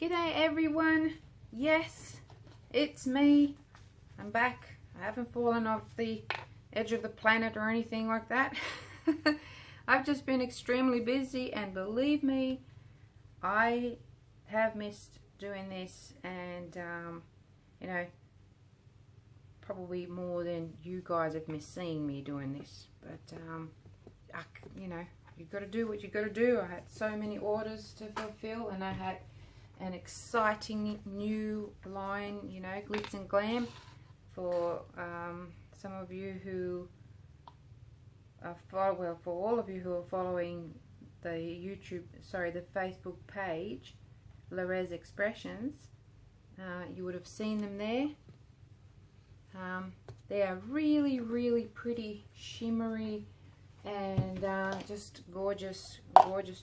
G'day everyone. Yes, it's me. I'm back. I haven't fallen off the edge of the planet or anything like that. I've just been extremely busy, and believe me, I have missed doing this, and you know, probably more than you guys have missed seeing me doing this. But you know, you've got to do what you got to do. I had so many orders to fulfill, and I had an exciting new line, you know, Glitz and Glam, for some of you who are for all of you who are following the the Facebook page, Le'Rez Expressions. You would have seen them there. They are really, really pretty, shimmery, and just gorgeous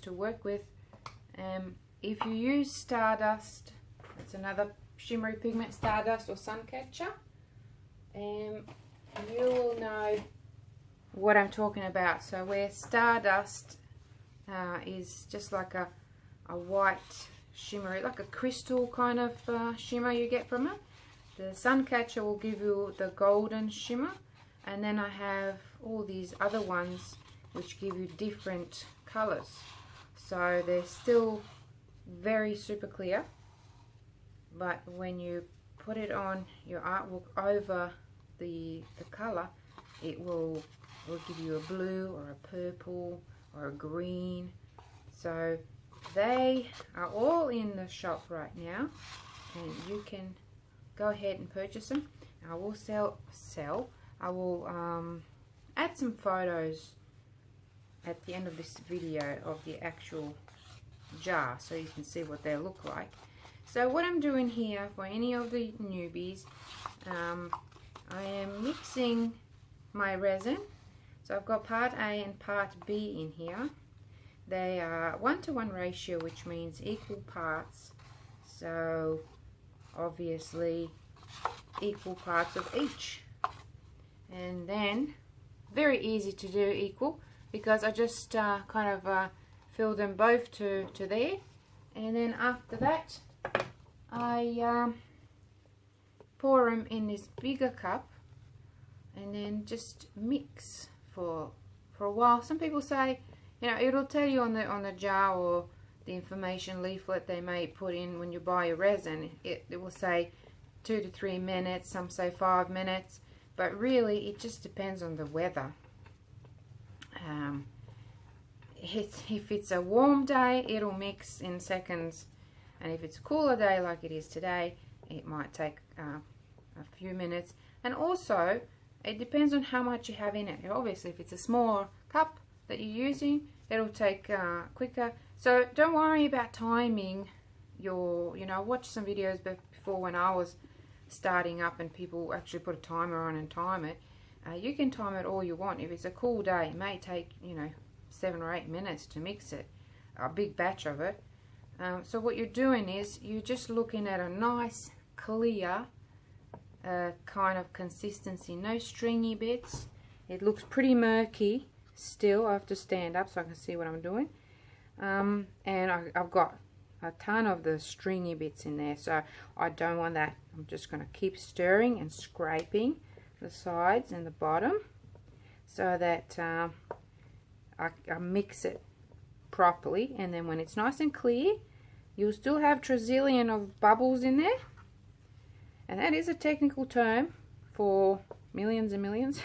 to work with. If you use Stardust, it's another shimmery pigment, Stardust or Suncatcher, you will know what I'm talking about. So where Stardust is just like a white shimmery, like a crystal kind of shimmer you get from it, the Suncatcher will give you the golden shimmer. And then I have all these other ones which give you different colors, so they're still very super clear, but when you put it on your artwork over the color, it will give you a blue or a purple or a green. So they are all in the shop right now, and you can go ahead and purchase them. I will I will add some photos at the end of this video of the actual jar, so you can see what they look like. So what I'm doing here, for any of the newbies, I am mixing my resin. So I've got part A and part B in here. They are 1-to-1 ratio, which means equal parts. So obviously equal parts of each. And then, very easy to do equal, because I just kind of fill them both to there, and then after that I pour them in this bigger cup, and then just mix for a while. Some people say, you know, it'll tell you on the jar or the information leaflet they may put in when you buy your resin, it will say 2 to 3 minutes, some say 5 minutes, but really it just depends on the weather. If it's a warm day, it'll mix in seconds, and if it's a cooler day like it is today, it might take a few minutes. And also it depends on how much you have in it. Obviously if it's a smaller cup that you're using, it'll take quicker. So don't worry about timing your, you know, I watched some videos before when I was starting up, and people actually put a timer on and time it. You can time it all you want. If it's a cool day, it may take, you know, 7 or 8 minutes to mix it, a big batch of it. So what you're doing is you're just looking at a nice clear kind of consistency, no stringy bits. It looks pretty murky still. I have to stand up so I can see what I'm doing, and I've got a ton of the stringy bits in there, so I don't want that. I'm just going to keep stirring and scraping the sides and the bottom, so that I mix it properly. And then when it's nice and clear, you'll still have trillion of bubbles in there, and that is a technical term for millions and millions.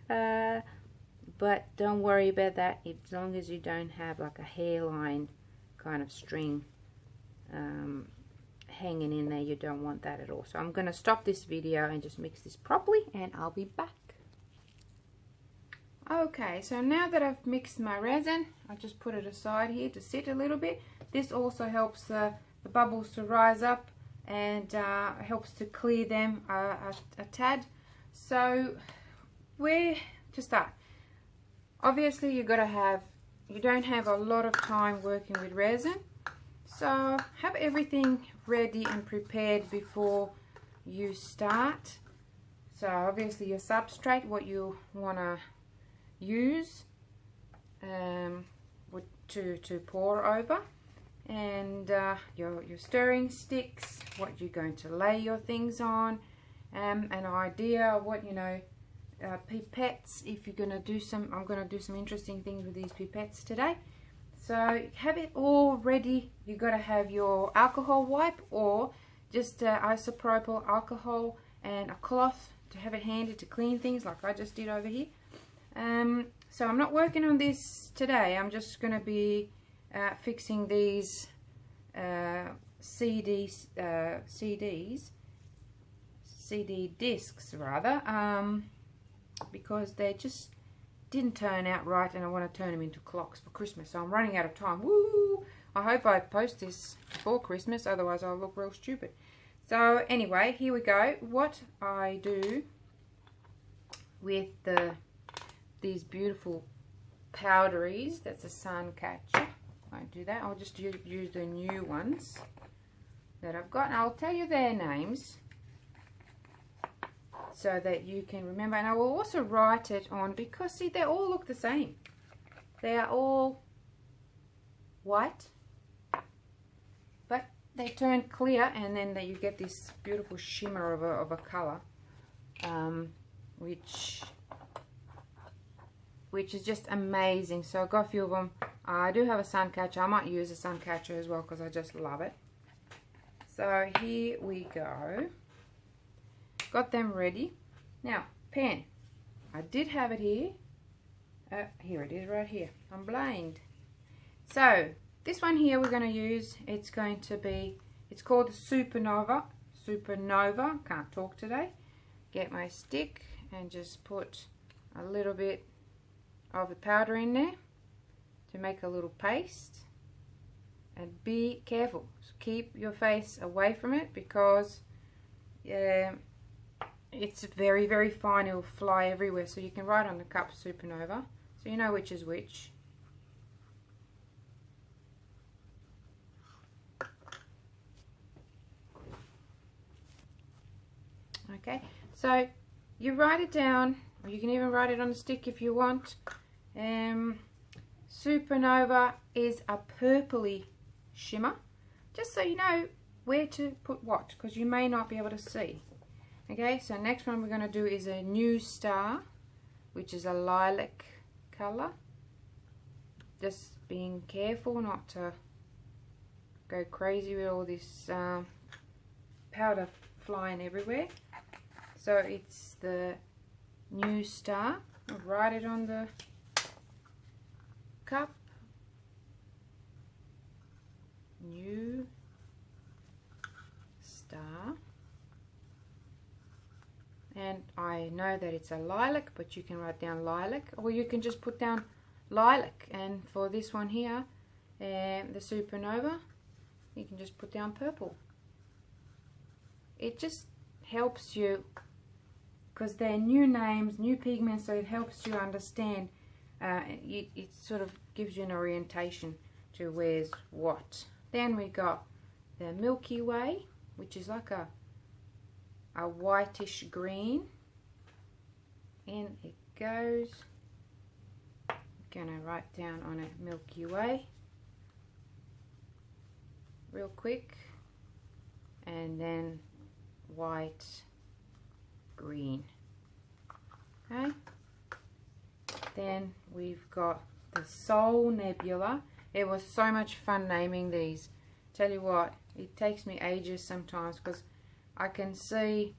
But don't worry about that, as long as you don't have like a hairline kind of string hanging in there. You don't want that at all. So I'm going to stop this video and just mix this properly, and I'll be back. Okay, so now that I've mixed my resin, I'll just put it aside here to sit a little bit. This also helps the bubbles to rise up, and helps to clear them a tad. So where to start? Obviously you don't have a lot of time working with resin, so have everything ready and prepared before you start. So obviously your substrate, what you want to use to pour over, and your stirring sticks, what you're going to lay your things on, an idea of what, you know, pipettes, if you're going to do some, I'm going to do some interesting things with these pipettes today. So have it all ready. You've got to have your alcohol wipe or just isopropyl alcohol and a cloth to have it handy to clean things like I just did over here. So I'm not working on this today. I'm just going to be fixing these CD discs rather, because they just didn't turn out right, and I want to turn them into clocks for Christmas. So I'm running out of time. Woo! I hope I post this before Christmas, otherwise I'll look real stupid. So anyway, here we go. What I do with these beautiful powderies, that's a sun catcher. I won't do that. I'll just use the new ones that I've got, and I'll tell you their names so that you can remember. And I will also write it on, because see, they all look the same. They are all white, but they turn clear, and then you get this beautiful shimmer of a color, which is just amazing. So I've got a few of them. I do have a sun catcher. I might use a sun catcher as well because I just love it. So here we go. Got them ready. Now, pen. I did have it here. Here it is right here. I'm blind. So this one here we're going to use, it's going to be, it's called Supernova. Supernova. Can't talk today. Get my stick and just put a little bit of the powder in there to make a little paste. And be careful. Keep your face away from it, because it's very, very fine. It will fly everywhere. So you can write on the cup Supernova, so you know which is which. Okay, so you write it down, or you can even write it on a stick if you want. Supernova is a purpley shimmer, just so you know where to put what, because you may not be able to see. Okay, so next one we're going to do is a New Star, which is a lilac color. Just being careful not to go crazy with all this powder flying everywhere. So it's the New Star. I'll write it on the cup. New Star. And I know that it's a lilac, but you can write down lilac, or you can just put down lilac. And for this one here, the Supernova, you can just put down purple. It just helps you, because they're new names, new pigments, so it helps you understand. It sort of gives you an orientation to where's what. Then we got the Milky Way, which is like a whitish green. In it goes. I'm gonna write down on it Milky Way real quick, and then white, green. Okay, then we've got the Soul Nebula. It was so much fun naming these. Tell you what, it takes me ages sometimes, because I can see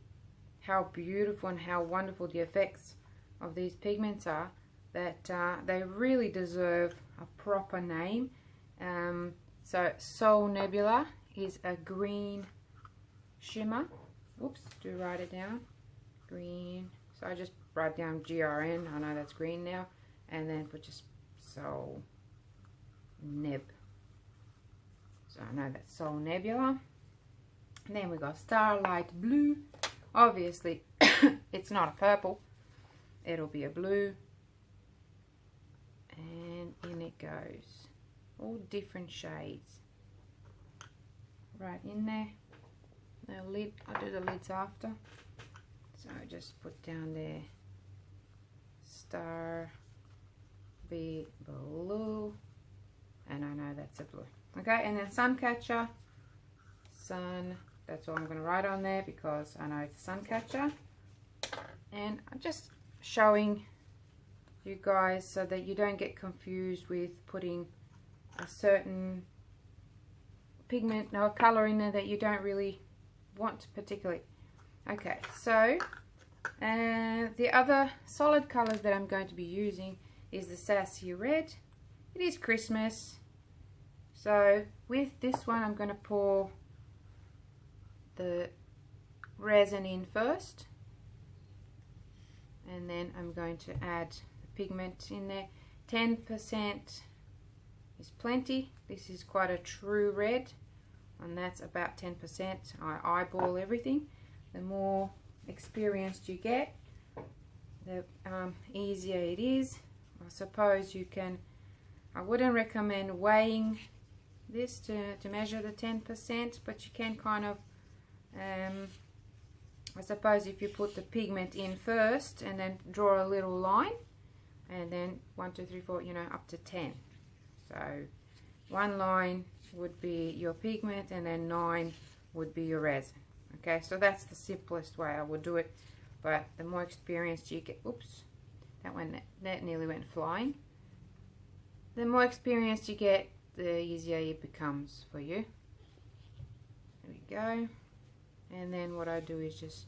how beautiful and how wonderful the effects of these pigments are, that they really deserve a proper name. So Soul Nebula is a green shimmer. Oops, do write it down. Green. So I just write down GRN. I know that's green now. And then put just Soul Neb. So I know that's Soul Nebula. And then we got Starlight Blue. Obviously, it's not a purple. It'll be a blue. And in it goes. All different shades. Right in there. The lid, I'll do the lids after. So just put down there Star Be Blue. And I know that's a blue. Okay, and then sun catcher, sun, that's all I'm going to write on there because I know it's a sun catcher. And I'm just showing you guys so that you don't get confused with putting a certain pigment or color in there that you don't really want particularly. Okay, so the other solid colors that I'm going to be using is the Sassy Red. It is Christmas, so with this one I'm going to pour the resin in first, and then I'm going to add the pigment in there. 10% is plenty. This is quite a true red, and that's about 10%. I eyeball everything. The more experienced you get, the easier it is. I suppose you can, I wouldn't recommend weighing this to measure the 10%, but you can kind of, I suppose if you put the pigment in first and then draw a little line, and then 1, 2, 3, 4, you know, up to 10. So one line would be your pigment, and then 9 would be your resin. Okay, so that's the simplest way I would do it, but the more experienced you get, oops, that nearly went flying. The more experienced you get, the easier it becomes for you. There we go. And then what I do is just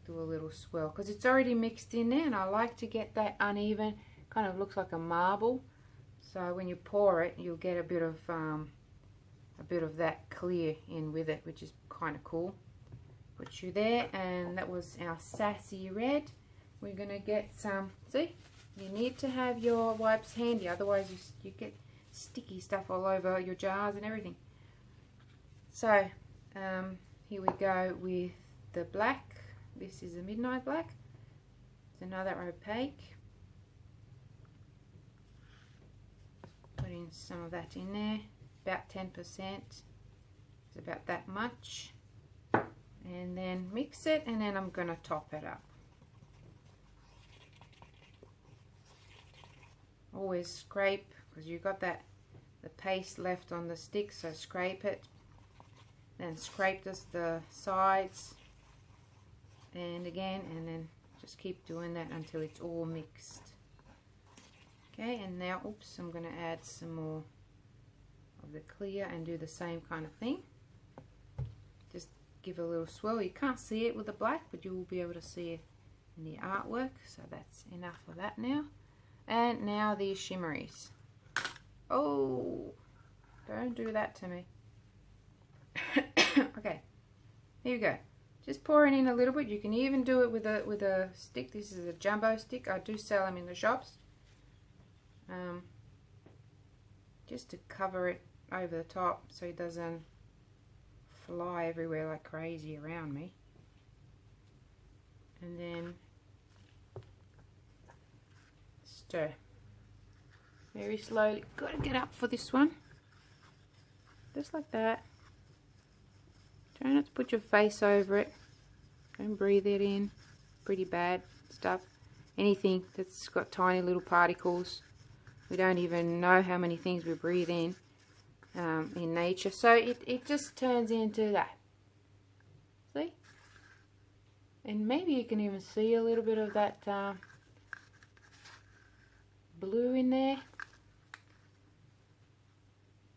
do a little swirl, because it's already mixed in there, and I like to get that uneven, kind of looks like a marble. So when you pour it, you'll get a bit of that clear in with it, which is kind of cool. Put you there, and that was our Sassy Red. We're gonna get some, see, you need to have your wipes handy, otherwise you get sticky stuff all over your jars and everything. So here we go with the black. This is a Midnight Black. It's another opaque. Putting some of that in there, about 10%. It's about that much. And then mix it, and then I'm going to top it up. Always scrape, because you've got the paste left on the stick, so scrape it. Then scrape the sides, and again, and then just keep doing that until it's all mixed. Okay, and now, oops, I'm going to add some more of the clear and do the same kind of thing. Just give a little swirl. You can't see it with the black, but you will be able to see it in the artwork, so that's enough of that now. And now these shimmeries. Oh, don't do that to me. Okay, here you go. Just pouring in a little bit. You can even do it with a stick. This is a jumbo stick. I do sell them in the shops. Just to cover it over the top so it doesn't fly everywhere like crazy around me. And then stir very slowly. Gotta get up for this one, just like that. Try not to put your face over it. Don't breathe it in. Pretty bad stuff. Anything that's got tiny little particles, we don't even know how many things we breathe in nature, so it just turns into that. See? And maybe you can even see a little bit of that blue in there.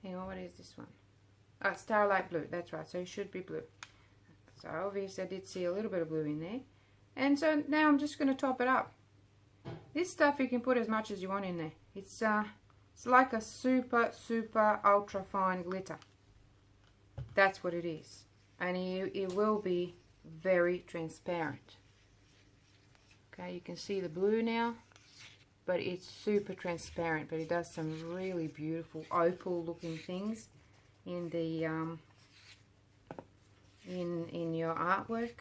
Hang on, what is this one? Oh, Starlight Blue, that's right, so it should be blue. So obviously I did see a little bit of blue in there. And so now I'm just going to top it up. This stuff you can put as much as you want in there. It's like a super ultra fine glitter. That's what it is. And it will be very transparent. Okay, you can see the blue now, but it's super transparent, but it does some really beautiful opal looking things in the in your artwork.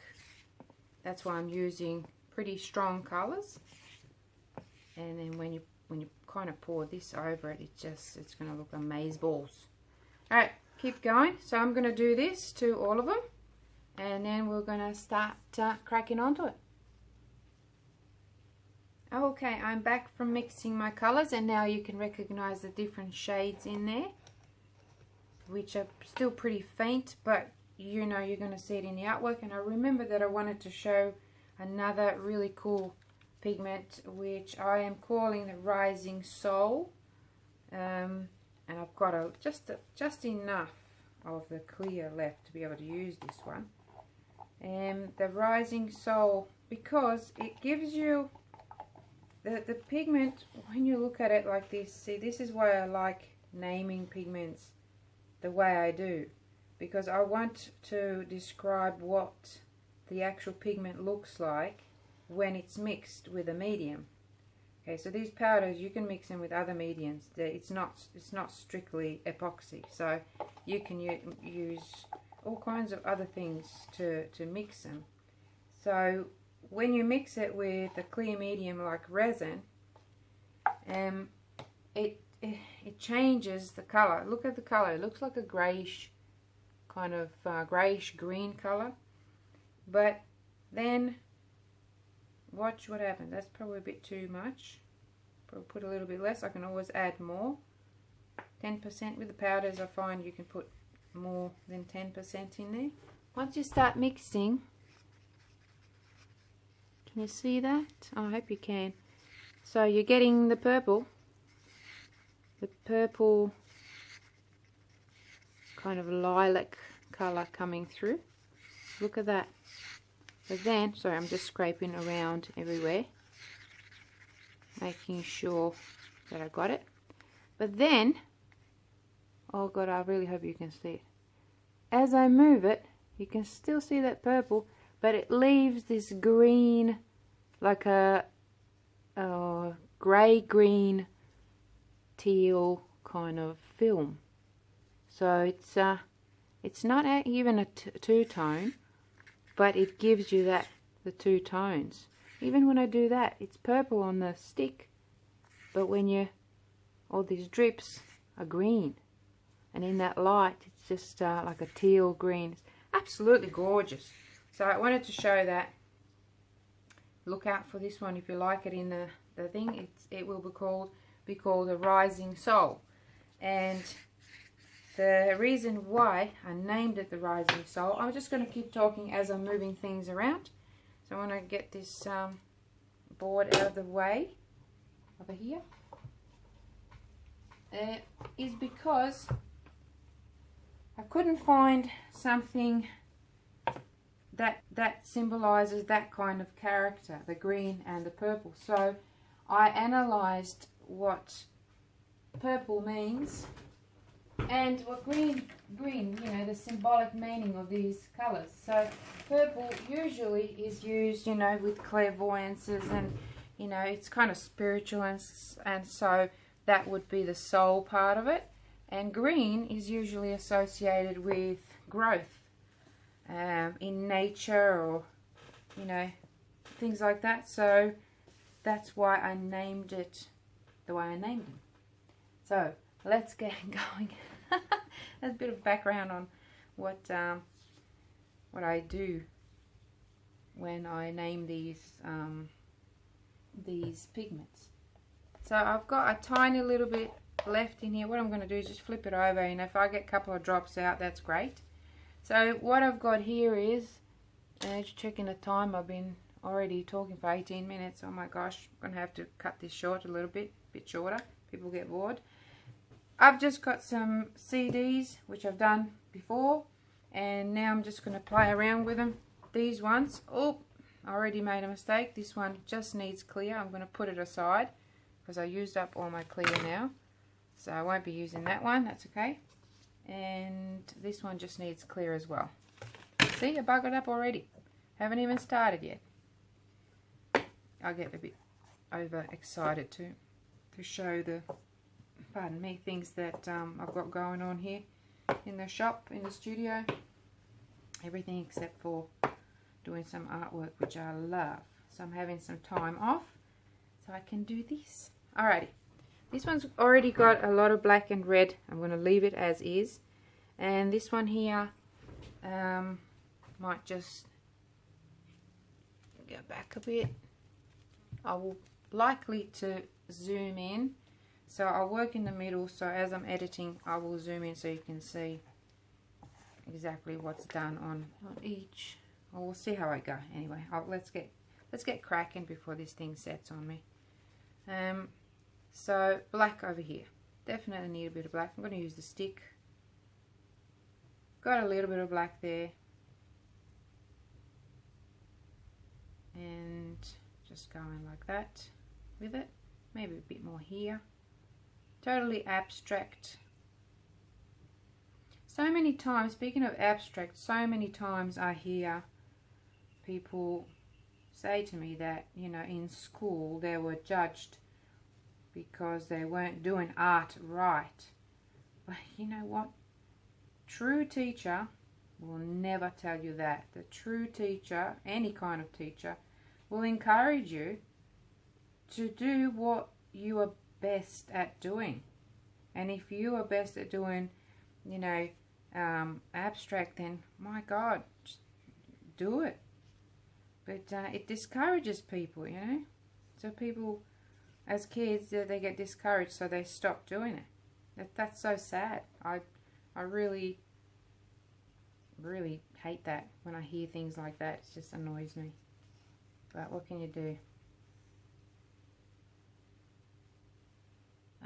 That's why I'm using pretty strong colors. And then when you kind of pour this over it, it's going to look amaze balls. All right, keep going. So I'm going to do this to all of them, and then we're going to start cracking onto it. Okay, I'm back from mixing my colors, and now you can recognize the different shades in there. which are still pretty faint, but you know you're going to see it in the artwork. And I remember that I wanted to show another really cool pigment, which I am calling the Rising Soul, and I've got just enough of the clear left to be able to use this one. The Rising Soul, because it gives you the pigment, when you look at it like this, see, this is why I like naming pigments the way I do, because I want to describe what the actual pigment looks like when it's mixed with a medium. Okay, so these powders, you can mix them with other mediums. It's not strictly epoxy, so you can use all kinds of other things to mix them. So when you mix it with a clear medium like resin, it changes the color. Look at the color. It looks like a grayish, kind of grayish green color. But then watch what happens. That's probably a bit too much. Probably put a little bit less. I can always add more. 10% with the powders, I find you can put more than 10% in there. Once you start mixing, can you see that? Oh, I hope you can. So you're getting the purple kind of lilac color coming through. Look at that. But then, sorry, I'm just scraping around everywhere, making sure that I got it. But then, oh God, I really hope you can see it. As I move it, you can still see that purple, but it leaves this green, like a grey-green teal kind of film. So it's not even a two-tone, but it gives you the two tones. Even when I do that, it's purple on the stick, but when all these drips are green, and in that light it's just like a teal green. It's absolutely gorgeous. So I wanted to show that. Look out for this one if you like it in the thing. It will be called a Rising Soul. And the reason why I named it the Rising Soul, I'm just going to keep talking as I'm moving things around. So I want to get this board out of the way over here. Is because I couldn't find something that symbolizes that kind of character, the green and the purple. So I analyzed what purple means and what green, you know, the symbolic meaning of these colors. So purple usually is used, you know, with clairvoyances, and you know, it's kind of spiritual, and so that would be the soul part of it. And green is usually associated with growth in nature, or you know, things like that. So that's why I named it the way I named it. So let's get going. That's a bit of background on what I do when I name these pigments. So I've got a tiny little bit left in here. What I'm going to do is just flip it over, and if I get a couple of drops out, that's great. So what I've got here is, just checking the time, I've been already talking for 18 minutes. Oh my gosh, I'm going to have to cut this short a little bit shorter. People get bored. I've just got some CDs, which I've done before, and now I'm just going to play around with them. These ones, oh, I already made a mistake. This one just needs clear. I'm going to put it aside because I used up all my clear now. So I won't be using that one, that's okay. And this one just needs clear as well. See, I buggered up already. Haven't even started yet. I get a bit overexcited to show the, pardon me, things that I've got going on here in the shop, in the studio. Everything except for doing some artwork, which I love. So I'm having some time off so I can do this. Alrighty. This one's already got a lot of black and red. I'm going to leave it as is. And this one here might just go back a bit. I will likely to zoom in So I'll work in the middle, so as I'm editing I will zoom in so you can see exactly what's done on each. Well, we'll see how I go. Anyway, let's get cracking before this thing sets on me. So black over here, definitely need a bit of black. I'm going to use the stick. Got a little bit of black there, and just going like that with it. Maybe a bit more here. Totally abstract. So many times, speaking of abstract, so many times I hear people say to me that, you know, in school they were judged because they weren't doing art right. But you know what? True teacher will never tell you that. The true teacher, any kind of teacher, will encourage you to do what you are best at doing. And if you are best at doing, you know, abstract, then my God, just do it. But it discourages people, you know. So people, as kids, they get discouraged, so they stop doing it. That's so sad. I really hate that when I hear things like that. It just annoys me. But what can you do?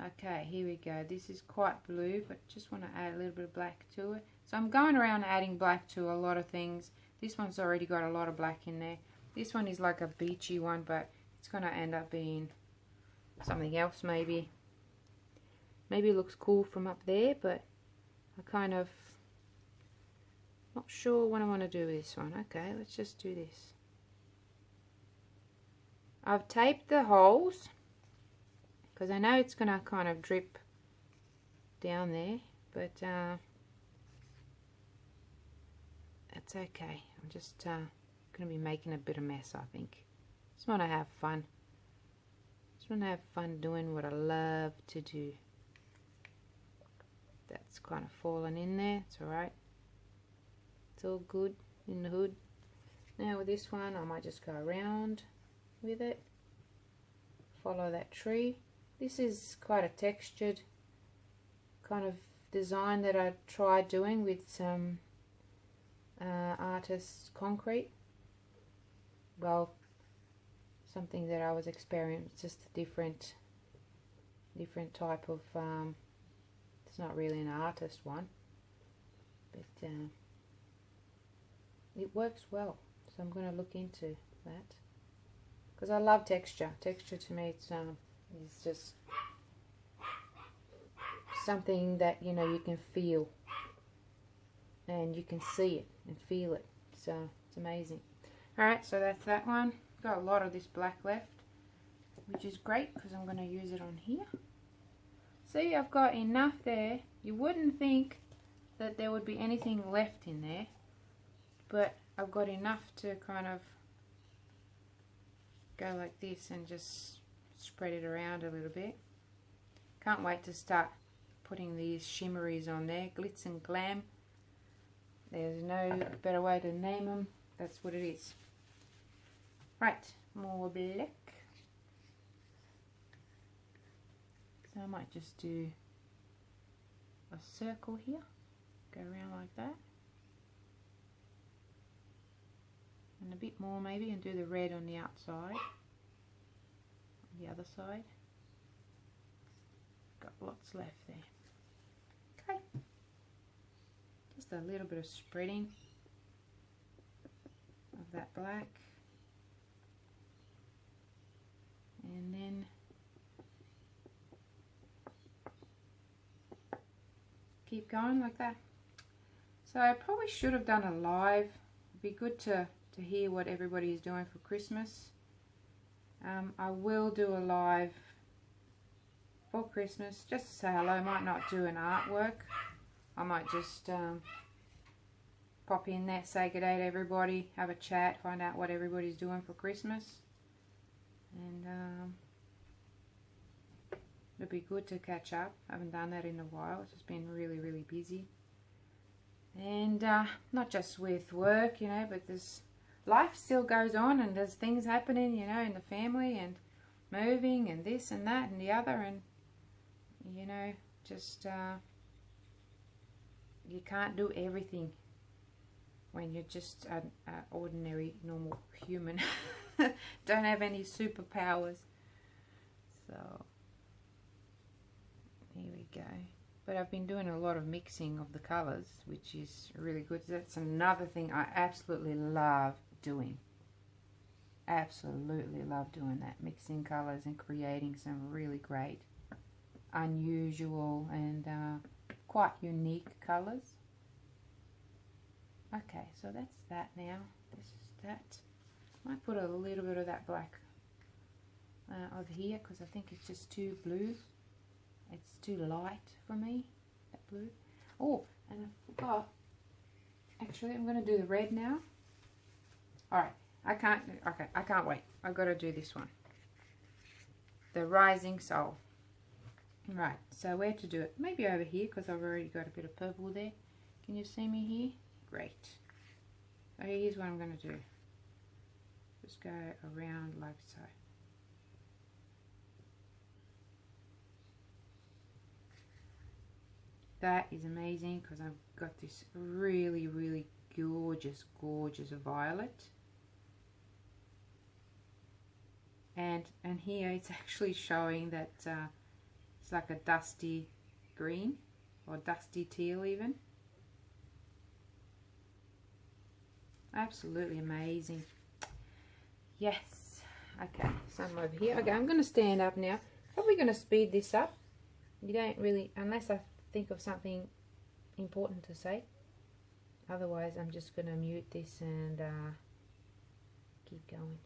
Okay, here we go. This is quite blue, but just want to add a little bit of black to it. So I'm going around adding black to a lot of things. This one's already got a lot of black in there. This one is like a beachy one, but it's going to end up being something else maybe. Maybe it looks cool from up there, but I kind of not sure what I want to do with this one. Okay, let's just do this. I've taped the holes because I know it's going to kind of drip down there, but that's okay. I'm just going to be making a bit of mess, I think. Just want to have fun. Just want to have fun doing what I love to do. That's kind of fallen in there. It's alright. It's all good in the hood. Now with this one, I might just go around with it. Follow that tree. This is quite a textured kind of design that I tried doing with some artist's concrete. Well, something that I was experimenting, just a different type of, it's not really an artist one, but it works well, so I'm going to look into that, because I love texture. Texture to me, it's just something that, you know, you can feel and you can see it and feel it, so it's amazing. Alright, so that's that one. Got a lot of this black left, which is great because I'm going to use it on here. See, I've got enough there. You wouldn't think that there would be anything left in there, but I've got enough to kind of go like this and just spread it around a little bit. Can't wait to start putting these shimmeries on there. Glitz and Glam. There's no better way to name them. That's what it is. Right, more black. So I might just do a circle here. Go around like that. And a bit more maybe, and do the red on the outside. On the other side. Got lots left there. Okay. Just a little bit of spreading of that black. And then keep going like that. So I probably should have done a live. It'd be good to hear what everybody is doing for Christmas. I will do a live for Christmas just to say hello. I might not do an artwork. I might just pop in there, say good day to everybody, have a chat, find out what everybody's doing for Christmas. And it'll be good to catch up. I haven't done that in a while. It's just been really, really busy. And not just with work, you know, but there's life still goes on, and there's things happening, you know, in the family, and moving and this and that and the other, and you know, just you can't do everything when you're just an ordinary normal human. Don't have any superpowers. So here we go. But I've been doing a lot of mixing of the colors, which is really good. That's another thing I absolutely love doing. Absolutely love doing that, mixing colors and creating some really great, unusual and quite unique colors. Okay, so that's that now. This is that. I might put a little bit of that black over here because I think it's just too blue. It's too light for me, that blue. Oh, and I forgot. Actually, I'm going to do the red now. Alright, I can't wait. I've got to do this one. The Rising Soul. Right, so where to do it? Maybe over here because I've already got a bit of purple there. Can you see me here? Great. Okay, here's what I'm going to do. Just go around like so. That is amazing because I've got this really, really gorgeous, gorgeous violet. And here it's actually showing that it's like a dusty green or dusty teal even. Absolutely amazing. Yes. Okay, so I'm over here. Okay, I'm going to stand up now. Probably going to speed this up. You don't really, unless I think of something important to say. Otherwise, I'm just going to mute this and keep going.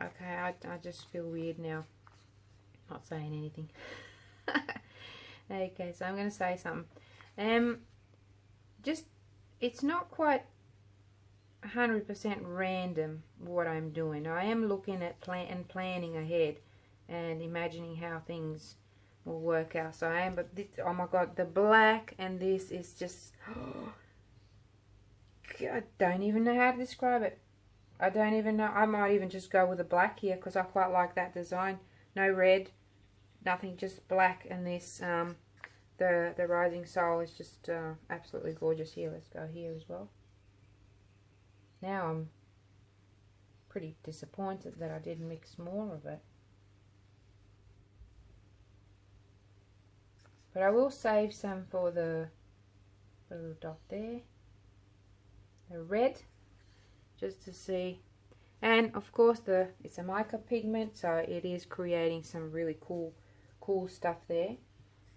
Okay, I just feel weird now, not saying anything. Okay, so I'm going to say something. Just, it's not quite 100% random what I'm doing. I am looking at planning ahead and imagining how things will work out. So I am, but this, oh my god, the black and this is just, I don't even know how to describe it. I don't even know. I might even just go with the black here because I quite like that design. No red, nothing, just black. And this, the Rising Soul is just absolutely gorgeous here. Let's go here as well. Now I'm pretty disappointed that I didn't mix more of it. But I will save some for the little dot there. The red. Just to see, and of course it's a mica pigment, so it is creating some really cool stuff there.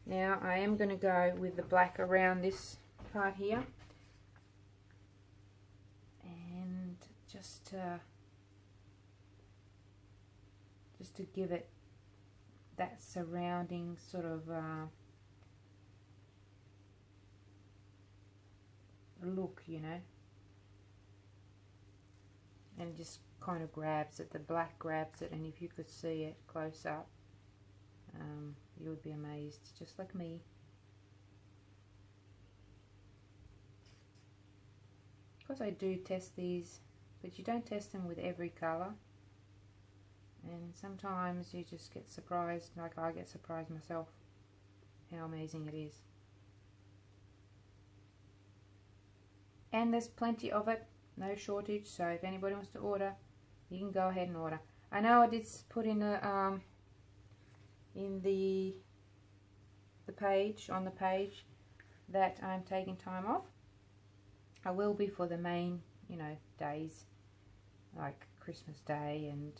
Now I am going to go with the black around this part here, and just to give it that surrounding sort of look, you know. And just kind of grabs it, the black grabs it, and if you could see it close up, you would be amazed, just like me. Of course I do test these, but you don't test them with every colour, and sometimes you just get surprised, like I get surprised myself, how amazing it is. And there's plenty of it. No shortage, so if anybody wants to order, you can go ahead and order. I know I did put in the page, on the page, that I'm taking time off. I will be for the main, you know, days like Christmas Day and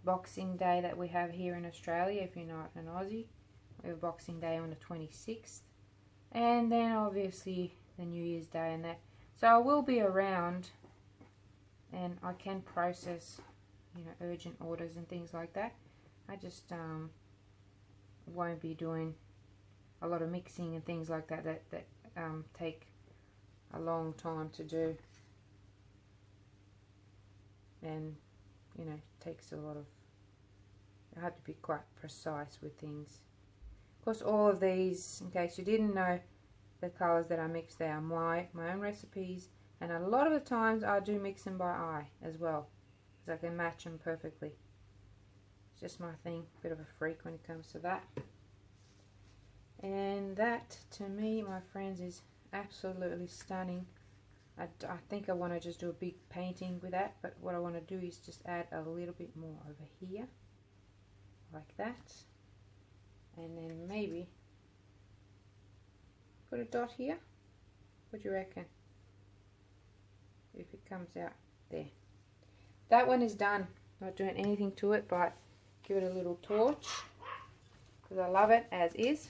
Boxing Day that we have here in Australia. If you're not an Aussie, we have Boxing Day on the 26th, and then obviously the New Year's Day and that. So I will be around, and I can process, you know, urgent orders and things like that. I just won't be doing a lot of mixing and things like that that take a long time to do, and you know, takes a lot of, I have to be quite precise with things. Of course, all of these, in case you didn't know, the colors that I mix, they are my own recipes, and a lot of the times I do mix them by eye as well, because I can match them perfectly. It's just my thing, bit of a freak when it comes to that. And that, to me, my friends, is absolutely stunning. I think I want to just do a big painting with that, but what I want to do is just add a little bit more over here, like that, and then maybe put a dot here. What do you reckon? If it comes out there. That one is done. Not doing anything to it, but give it a little torch, because I love it as is.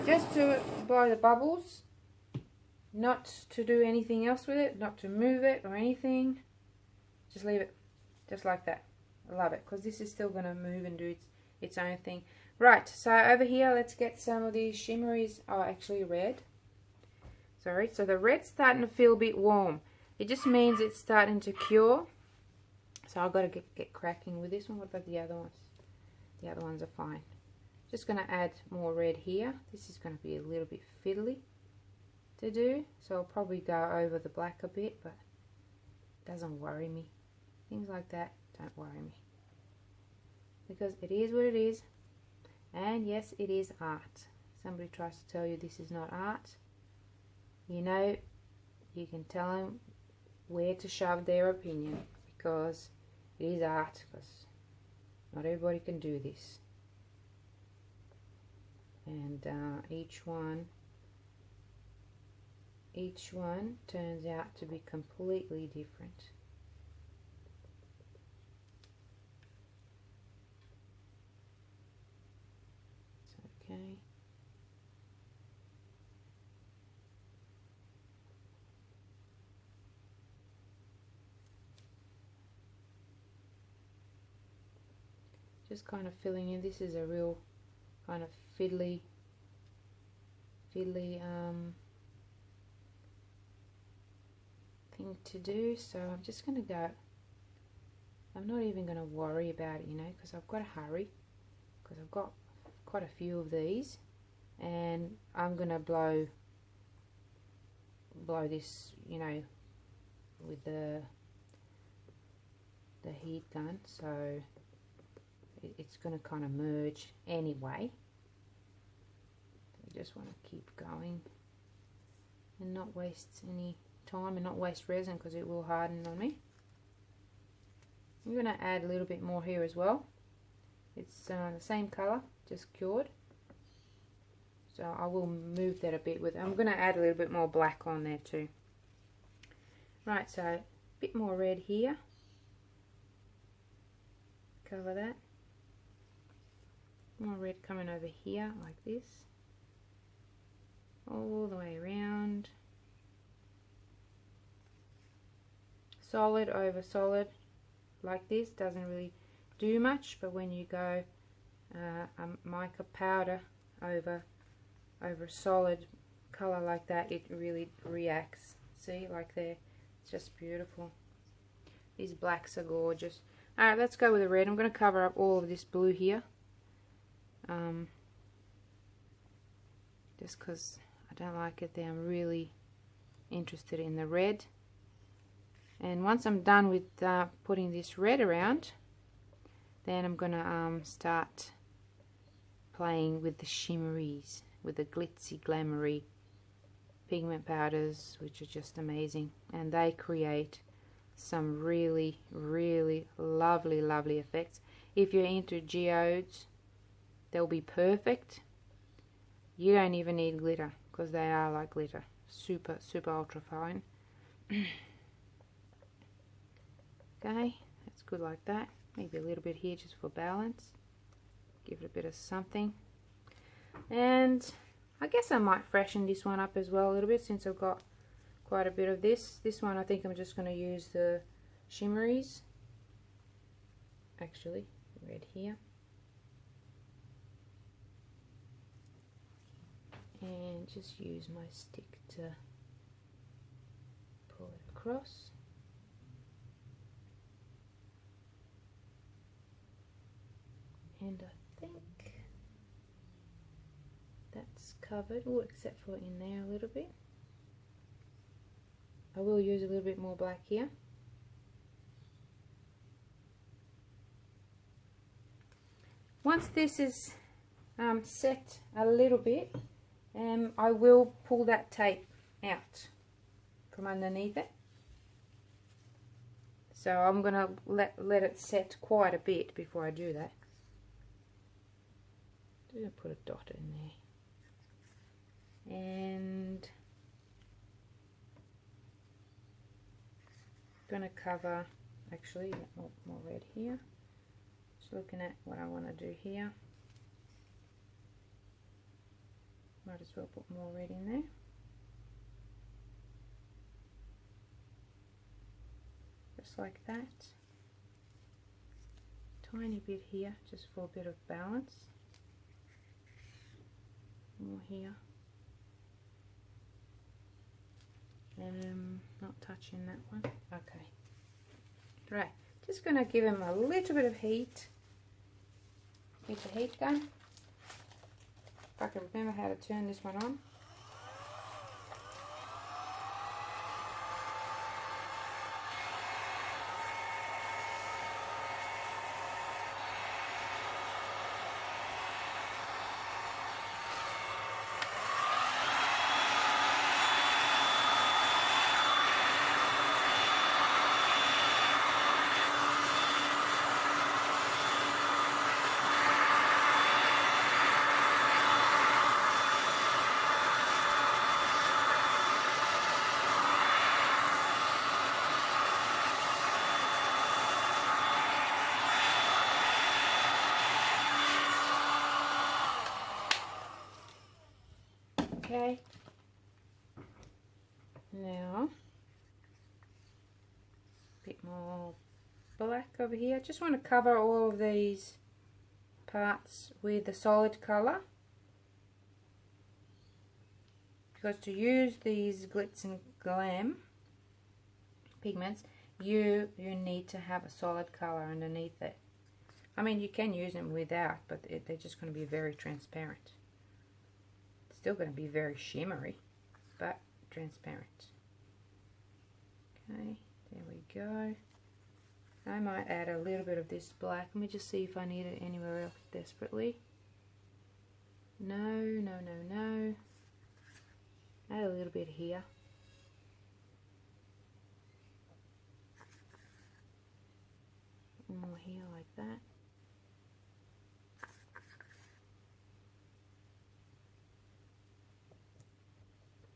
Just to blow the bubbles, not to do anything else with it, not to move it or anything. Just leave it just like that. I love it, because this is still going to move and do its own thing. Right, so over here, let's get some of these shimmeries. Oh, actually red. Sorry, so the red's starting to feel a bit warm. It just means it's starting to cure. So I've got to get cracking with this one. What about the other ones? The other ones are fine. Just going to add more red here. This is going to be a little bit fiddly to do, so I'll probably go over the black a bit, but it doesn't worry me. Things like that don't worry me, because it is what it is. And yes, it is art. Somebody tries to tell you this is not art, you know, you can tell them where to shove their opinion, because it is art, because not everybody can do this. And each one turns out to be completely different. It's okay. Just kind of filling in. This is a real kind of fiddly thing to do, so I'm just going to go, I'm not even going to worry about it, you know, because I've got to hurry, because I've got quite a few of these, and I'm going to blow this, you know, with the heat gun, so it's going to kind of merge anyway. Just want to keep going and not waste any time and not waste resin, because it will harden on me. I'm going to add a little bit more here as well. It's the same color, just cured, so I will move that a bit with it. I'm going to add a little bit more black on there too. Right, so a bit more red here, cover that, more red coming over here like this, all the way around, solid over solid like this. Doesn't really do much, but when you go mica powder over a solid color like that, it really reacts. See, like there, it's just beautiful. These blacks are gorgeous. Alright, let's go with the red. I'm going to cover up all of this blue here, just because I don't like it there. I'm really interested in the red. And once I'm done with putting this red around, then I'm going to start playing with the shimmeries, with the glitzy, glamoury pigment powders, which are just amazing. And they create some really, really lovely, lovely effects. If you're into geodes, they'll be perfect. You don't even need glitter, because they are like glitter. Super, super ultra fine. Okay, that's good like that. Maybe a little bit here just for balance. give it a bit of something. And I guess I might freshen this one up as well a little bit, since I've got quite a bit of this. This one I think I'm just going to use the shimmeries, actually red here, and just use my stick to pull it across. And I think that's covered, oh, except for in there a little bit. I will use a little bit more black here. Once this is set a little bit, I will pull that tape out from underneath it. So I'm going to let it set quite a bit before I do that. I'm going to put a dot in there. And I'm going to cover, actually, more red here. Just looking at what I want to do here. Might as well put more red in there. Just like that. Tiny bit here, just for a bit of balance. More here. And not touching that one. Okay. Right. Just going to give him a little bit of heat. Get the heat gun. If I can remember how to turn this one on. Okay, now a bit more black over here. Just want to cover all of these parts with the solid color, because to use these Glitz and Glam pigments, you need to have a solid color underneath it. I mean, you can use them without, but they're just going to be very transparent. Still going to be very shimmery, but transparent. Okay, there we go. I might add a little bit of this black. Let me just see if I need it anywhere else desperately. No, no, no, no. Add a little bit here. More here like that.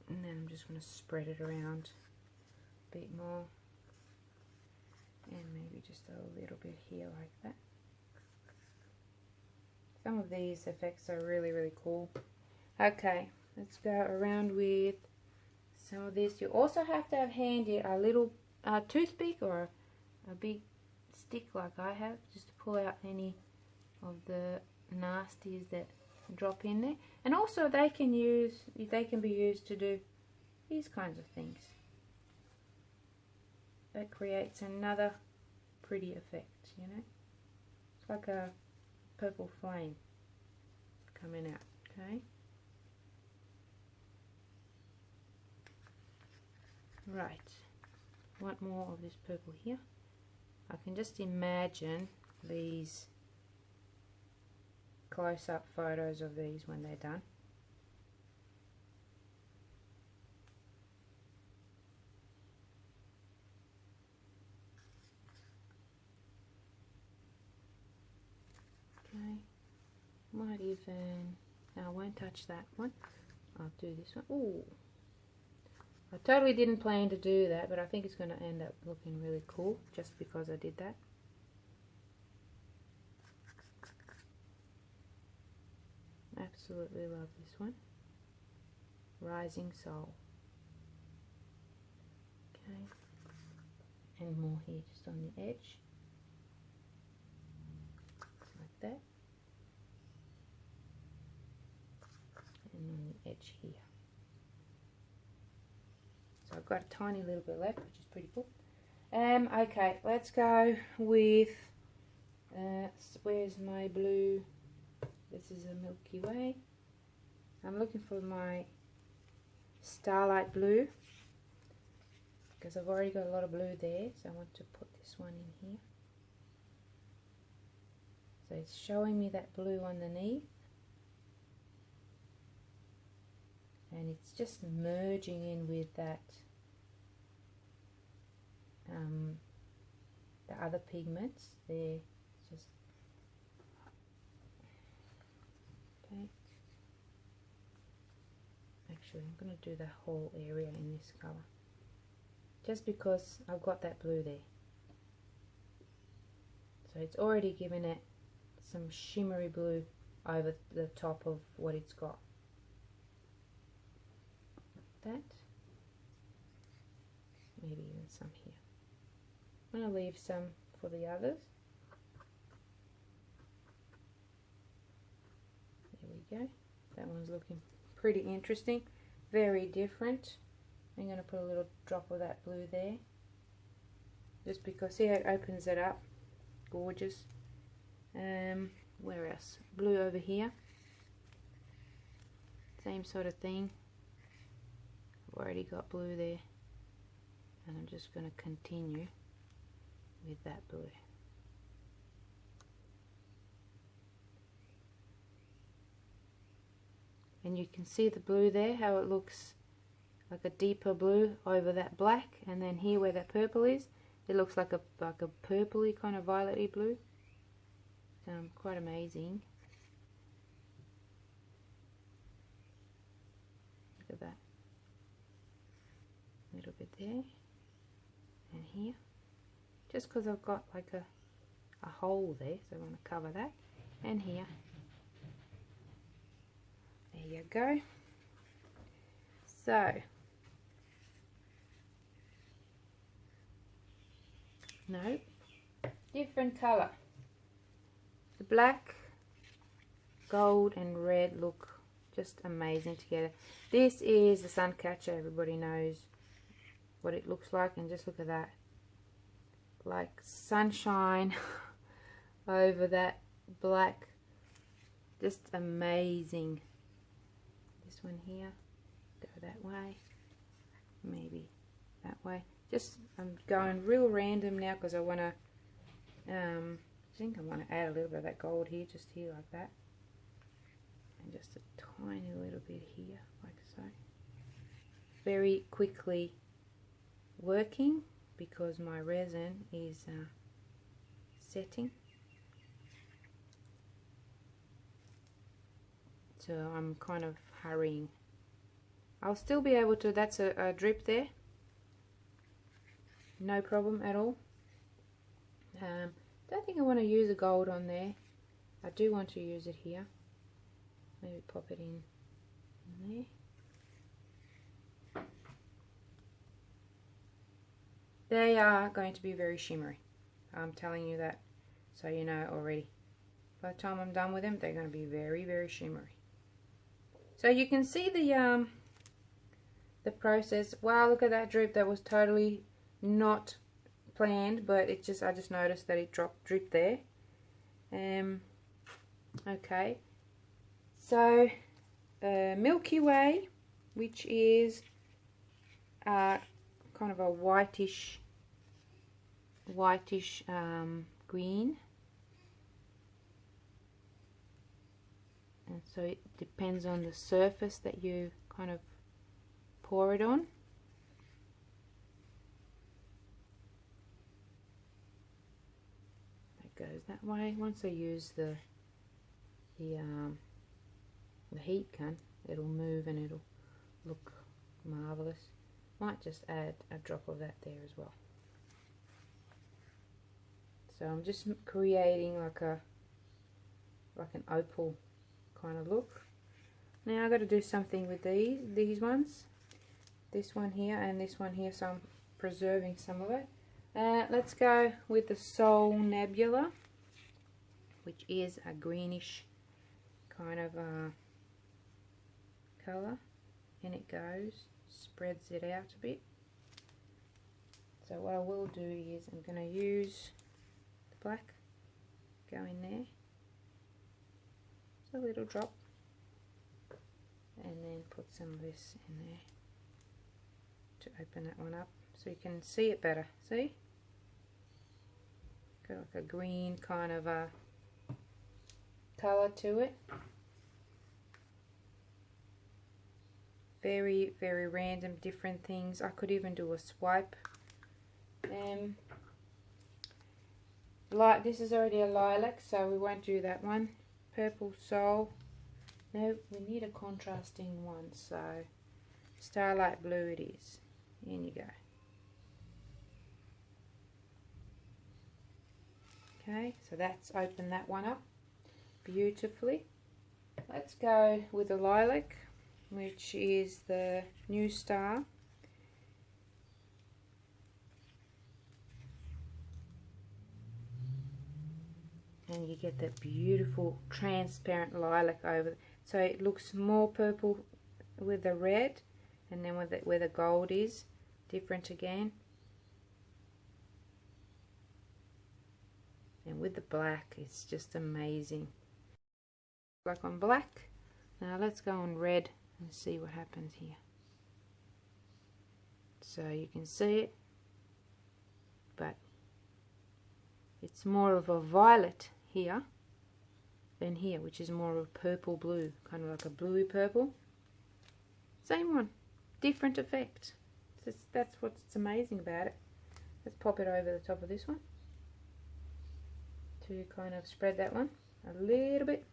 And then I'm just going to spread it around a bit more, and maybe just a little bit here like that. Some of these effects are really, really cool. Okay, let's go around with some of this. You also have to have handy a little toothpick or a big stick like I have, just to pull out any of the nasties that drop in there. And also they can be used to do these kinds of things. That creates another pretty effect, you know. It's like a purple flame coming out. Okay. Right. Want more of this purple here. I can just imagine these close-up photos of these when they're done. Okay, might even, no, I won't touch that one. I'll do this one. Ooh, I totally didn't plan to do that, but I think it's going to end up looking really cool just because I did that. Absolutely love this one. Rising Soul. Okay, and more here just on the edge, like that, and on the edge here. So I've got a tiny little bit left, which is pretty cool. Okay, let's go with, where's my blue? This is a Milky Way. I'm looking for my Starlight Blue, because I've already got a lot of blue there, so I want to put this one in here. So it's showing me that blue underneath, and it's just merging in with that the other pigments there. Just okay. Actually, I'm going to do the whole area in this color, just because I've got that blue there. So it's already given it some shimmery blue over the top of what it's got. That. Maybe even some here. I'm going to leave some for the others. There we go. That one's looking pretty interesting. Very different. I'm going to put a little drop of that blue there, just because, see how it opens it up. Gorgeous. Where else? Blue over here. Same sort of thing. I've already got blue there, and I'm just going to continue with that blue. And you can see the blue there, how it looks like a deeper blue over that black, and then here where that purple is, it looks like a purpley kind of violety blue. Quite amazing. Look at that. A little bit there and here, just because I've got like a hole there, so I want to cover that, and here. There you go. So no, different color. The black, gold and red look just amazing together. This is the sun catcher. Everybody knows what it looks like, and just look at that, like sunshine over that black. Just amazing. This one here, go that way, maybe that way. Just I'm going real random now because I want to I think I want to add a little bit of that gold here, just here like that, and just a tiny little bit here like so. Very quickly working because my resin is setting, so I'm kind of hurrying. I'll still be able to, that's a drip there, no problem at all. Don't think I want to use a gold on there. I do want to use it here. Maybe pop it in there. They are going to be very shimmery. I'm telling you that, so you know already. By the time I'm done with them, they're going to be very, very shimmery. So you can see the process. Wow, look at that drip. That was totally not planned, but it just, I just noticed that it dripped there. Okay, so Milky Way, which is kind of a whitish green, and so it depends on the surface that you kind of pour it on. Goes that way. Once I use the heat gun, it'll move and it'll look marvelous. Might just add a drop of that there as well. So I'm just creating like an opal kind of look. Now I've got to do something with these ones. This one here and this one here, so I'm preserving some of it. Let's go with the Soul Nebula, which is a greenish kind of colour. In it goes, spreads it out a bit. So what I will do is I'm going to use the black, go in there, just a little drop, and then put some of this in there to open that one up so you can see it better. See? Got like a green kind of a colour to it. Very, very random, different things. I could even do a swipe. This is already a lilac, so we won't do that one. Purple Soul. No, we need a contrasting one, so Starlight Blue it is. In you go. Okay, so that's opened that one up beautifully. Let's go with the lilac, which is the New Star. And you get that beautiful transparent lilac over, so it looks more purple with the red, and then with where the gold is different again, and with the black it's just amazing. Like on black. Now let's go on red and see what happens here. So you can see it, but it's more of a violet here than here, which is more of a purple blue, kind of like a bluey purple. Same one, different effect. That's what's amazing about it. Let's pop it over the top of this one to kind of spread that one a little bit.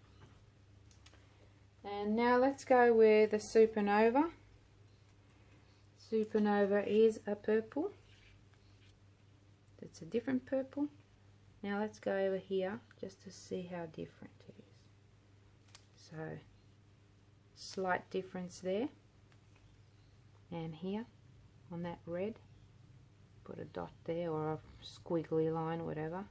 And now let's go with the Supernova. Supernova is a purple. It's a different purple. Now let's go over here just to see how different it is. So, slight difference there. And here, on that red, put a dot there or a squiggly line, whatever.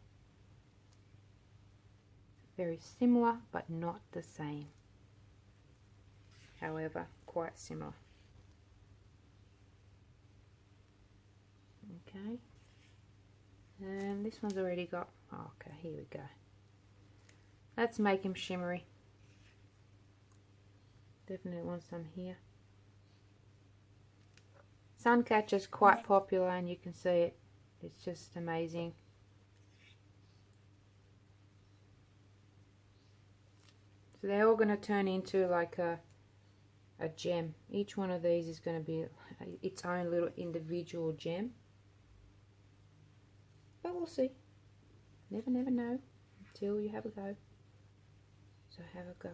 Very similar, but not the same. However, quite similar. Okay. And this one's already got, oh, okay, here we go. Let's make him shimmery. Definitely want some here. Suncatcher's quite popular, and you can see it. It's just amazing. So they're all going to turn into like a gem. Each one of these is going to be its own little individual gem. But we'll see. Never know until you have a go. So have a go.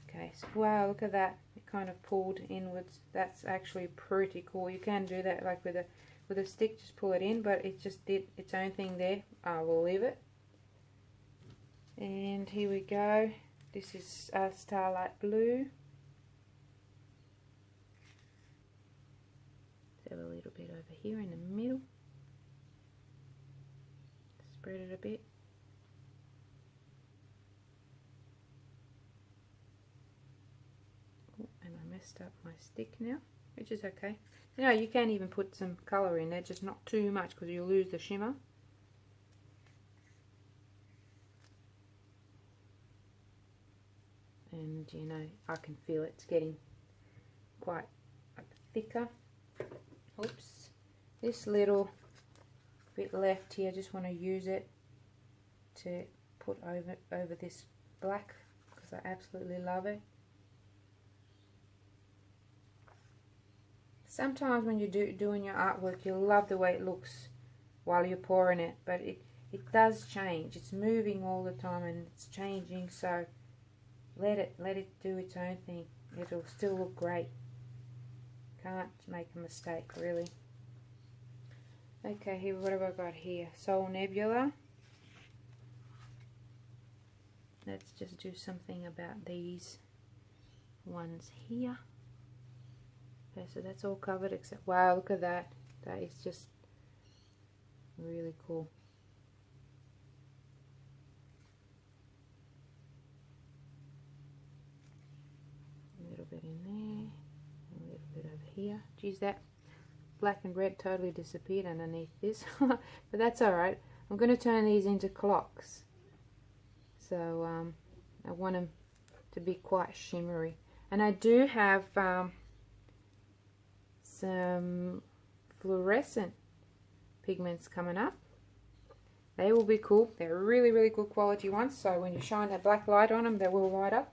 Okay, so wow, look at that. It kind of pulled inwards. That's actually pretty cool. You can do that like with a stick, just pull it in, but it just did its own thing there. We'll leave it. And here we go. This is Starlight Blue. So a little bit over here in the middle. Spread it a bit. Oh, and I messed up my stick now, which is okay. You know, you can even put some colour in there, just not too much because you'll lose the shimmer. And you know, I can feel it's getting quite thicker. Oops, this little bit left here, I just want to use it to put over this black because I absolutely love it. Sometimes when you're doing your artwork, you'll love the way it looks while you're pouring it, but it does change. It's moving all the time and it's changing, so let it do its own thing. It'll still look great. Can't make a mistake, really. Okay, here, what have I got here? Soul Nebula. Let's just do something about these ones here. Okay, so that's all covered except, wow, look at that. That is just really cool. A little bit in there, a little bit over here. Geez, that black and red totally disappeared underneath this. But that's alright. I'm going to turn these into clocks. So I want them to be quite shimmery. And I do have some fluorescent pigments coming up. They will be cool. They're really, really good quality ones. So when you shine that black light on them, they will light up.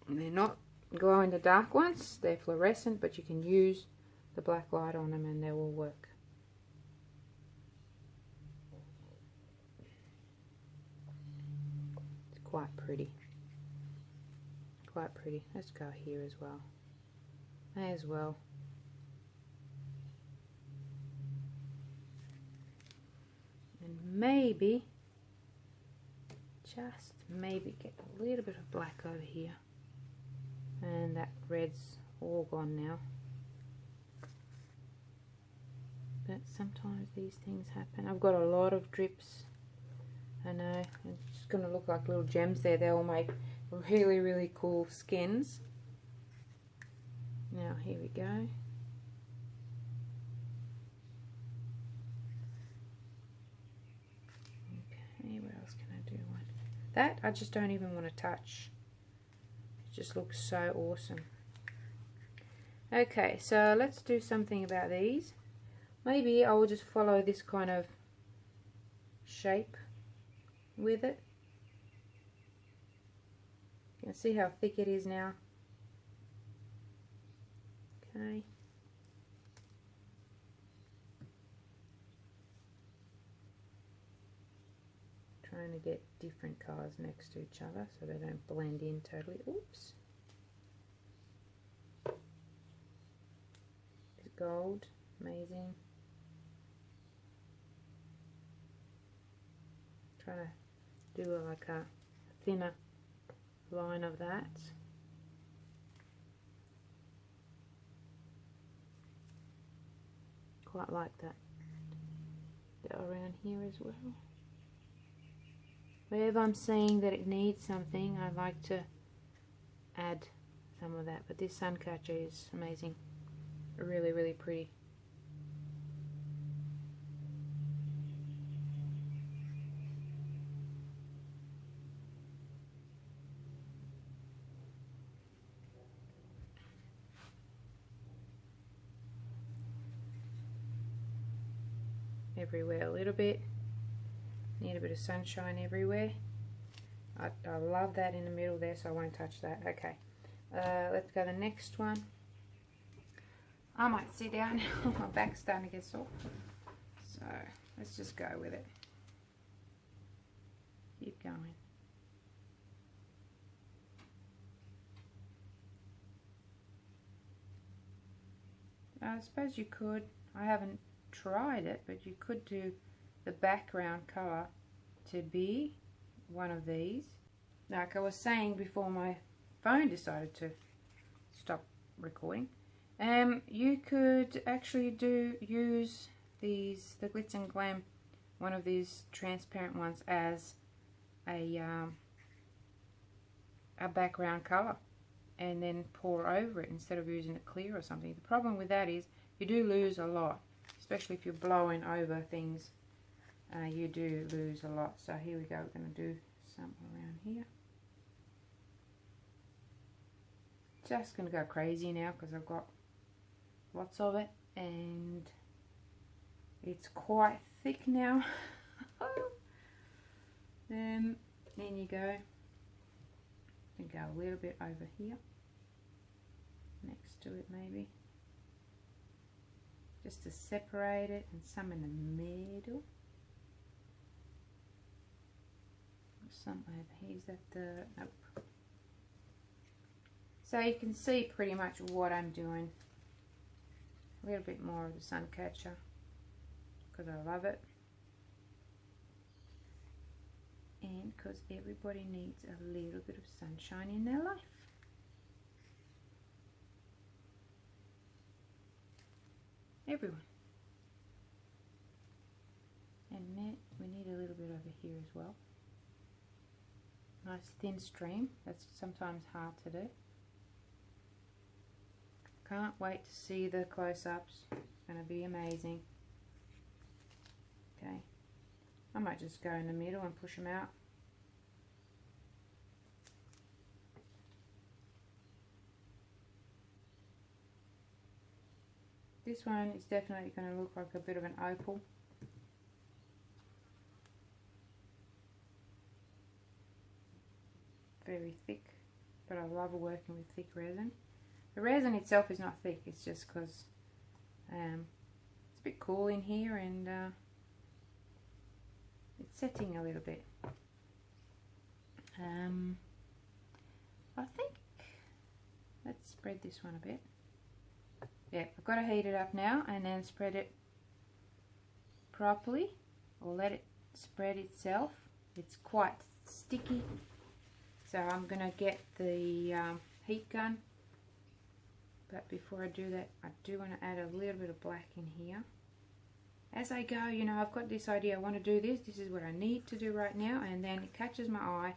And they're not glow in the dark ones. They're fluorescent, but you can use the black light on them and they will work. It's quite pretty. Quite pretty. Let's go here as well. May as well. And maybe, just maybe get a little bit of black over here. And that red's all gone now. But sometimes these things happen. I've got a lot of drips. I know. It's just going to look like little gems there. They'll make really, really cool skins. Now, here we go. Okay, what else can I do? That I just don't even want to touch. It just looks so awesome. Okay, so let's do something about these. Maybe I will just follow this kind of shape with it. You can see how thick it is now. Okay. Trying to get different colours next to each other so they don't blend in totally. Oops. It's gold. Amazing. Trying to do like a thinner line of that. Quite like that. Go around here as well. Wherever I'm seeing that it needs something, I like to add some of that. But this sun catcher is amazing. Really, really pretty. Everywhere a little bit. Need a bit of sunshine everywhere. I love that in the middle there, so I won't touch that. Okay, let's go to the next one. I might sit down. My back's starting to get sore. So let's just go with it. Keep going. I suppose you could. I haven't tried it, but you could do the background color to be one of these. Like I was saying before my phone decided to stop recording, you could actually use the Glitz and Glam, one of these transparent ones, as a background color, and then pour over it instead of using it clear or something. The problem with that is you do lose a lot, especially if you're blowing over things. You do lose a lot. So here we go. We're going to do some around here. Just going to go crazy now because I've got lots of it and it's quite thick now. Then you go and go a little bit over here next to it, maybe just to separate it, and some in the middle. Some over here. Is that the nope? So you can see pretty much what I'm doing. A little bit more of the sun catcher. because I love it. And because everybody needs a little bit of sunshine in their life. Everyone. And then we need a little bit over here as well. Nice thin stream. That's sometimes hard to do. Can't wait to see the close-ups. It's going to be amazing. Okay. I might just go in the middle and push them out. This one is definitely going to look like a bit of an opal. Very thick, but I love working with thick resin. The resin itself is not thick, it's just because it's a bit cool in here and it's setting a little bit. I think let's spread this one a bit. Yeah, I've got to heat it up now and then spread it properly, or let it spread itself. It's quite sticky, so I'm going to get the heat gun. But before I do that, I do want to add a little bit of black in here. As I go, you know, I've got this idea, I want to do this, this is what I need to do right now, and then it catches my eye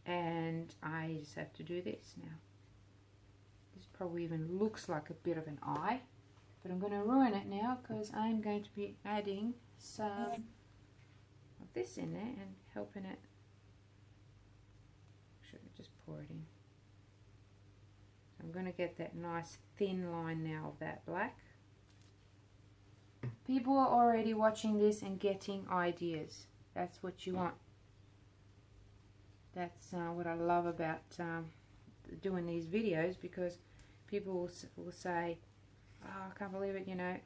and I just have to do this now. This probably even looks like a bit of an eye, but I'm going to ruin it now because I'm going to be adding some of this in there and helping it. Should I just pour it in? So I'm going to get that nice thin line now of that black. People are already watching this and getting ideas. That's what you want. That's what I love about doing these videos, because people will say, oh, I can't believe it, you know,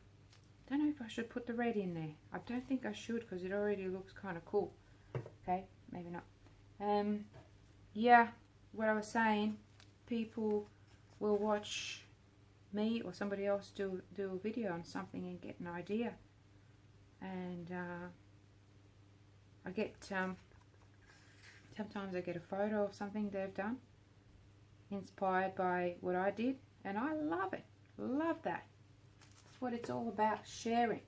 don't know if I should put the red in there. I don't think I should because it already looks kind of cool. Okay, maybe not. Yeah, what I was saying, people will watch me or somebody else do a video on something and get an idea, and I get sometimes I get a photo of something they've done inspired by what I did, and I love it. Love that. That's what it's all about, sharing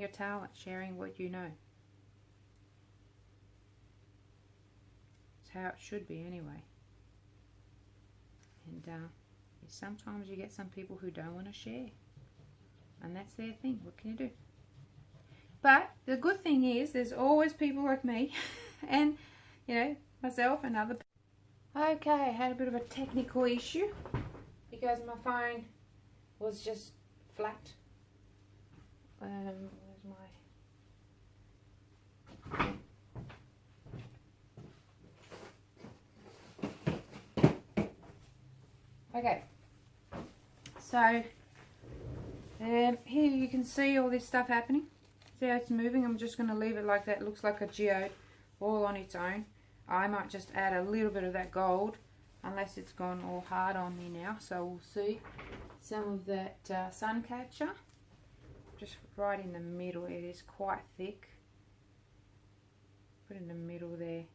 your talent, sharing what you know. It's how it should be anyway. And sometimes you get some people who don't want to share, and that's their thing. What can you do? But the good thing is there's always people like me and, you know, myself and other people. Okay, I had a bit of a technical issue because my phone was just flat. Where's my... Okay, so here you can see all this stuff happening. See how it's moving? I'm just going to leave it like that. It looks like a geode all on its own. I might just add a little bit of that gold, unless it's gone all hard on me now. So we'll see some of that sun catcher. Just right in the middle. It is quite thick. Put in the middle there,